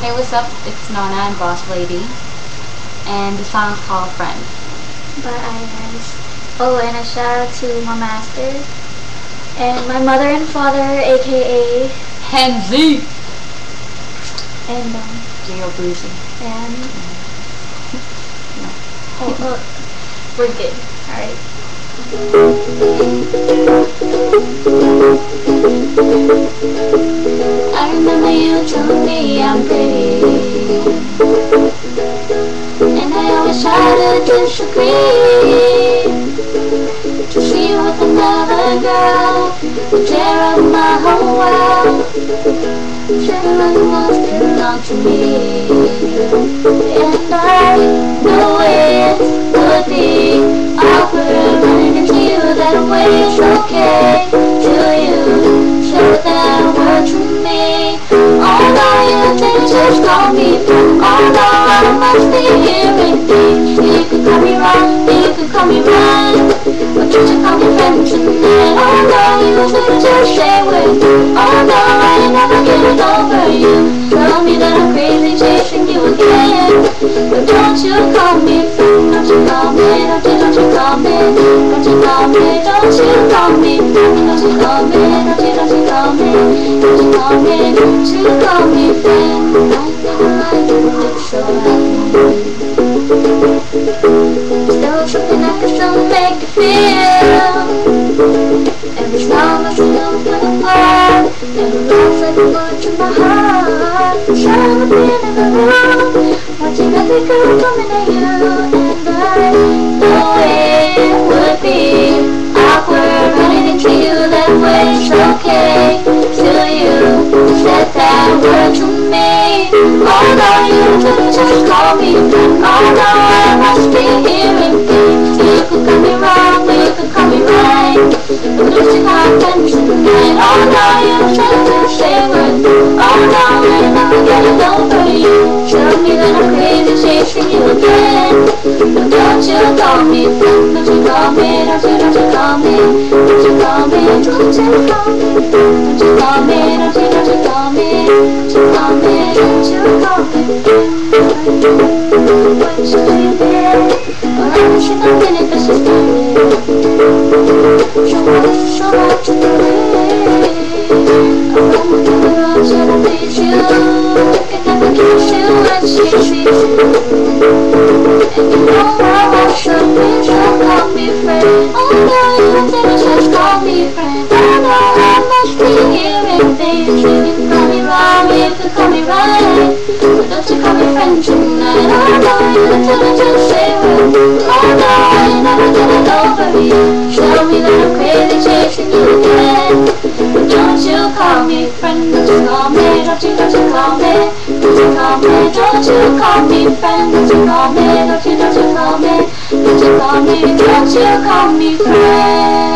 Hey, what's up? It's Nona and Boss Lady, and the song's called Friend. By Iris. Oh, and a shout out to my master and my mother and father, aka Henzy! And J.O. Boozy. And No. We're good. Alright. I remember you telling me I'm pretty, and I always try to disagree. To see you with another girl would tear up my whole world. Feeling lost belong to me, and I know it would be awkward running into you that way. It's okay till you said that word to me. Although you didn't just call me friend, although I must be hearing things. You could call me wrong, you could call me right, but you should call me friend tonight. Although you didn't just say with you, although I never get over you. Tell me that I'm crazy chasing you again, but don't you call me friend, don't you call me, don't you call me, don't you call me, don't you call me friend, don't you call me, don't you call me, don't you call me, don't you call me friend. I feel like you look so happy. Still something I can still make you feel. Every smile must feel like a part, every laugh like a word to my heart. Shine with me in the room, watching every girl coming at you, and I know it would be awkward running into you that way. It's okay till you said that word to me. Although you didn't just call me friend, although I must be hearing things. You could call me wrong, you could call me right, but don't you call me friend tonight. Although you said to stay with me, although I never get it over you. Tell me that I'm crazy chasing you again, but don't you call me friend, don't you call me, don't you call me, don't you call me, don't you call me, don't you call me, don't you call me, don't you call me, don't you call me friend. I don't know what you did, or I wish you nothing if it's just me. So what's so hard to believe? I run through the roads that I please you, can never kiss you when she sees you. And you know how I should be, so call me friend. Although you didn't just call me friend, I know I must be hearing things. You can call me wrong, you can call me right, but don't you call me friend tonight. Although you didn't just say with me, although I never get it over you. Tell me that I'm crazy chasing you again, but don't you call me friend, don't you call me, don't you call me, don't you call me, don't you call me friend, don't you call me, don't you call me, don't you call me, don't you call me friend.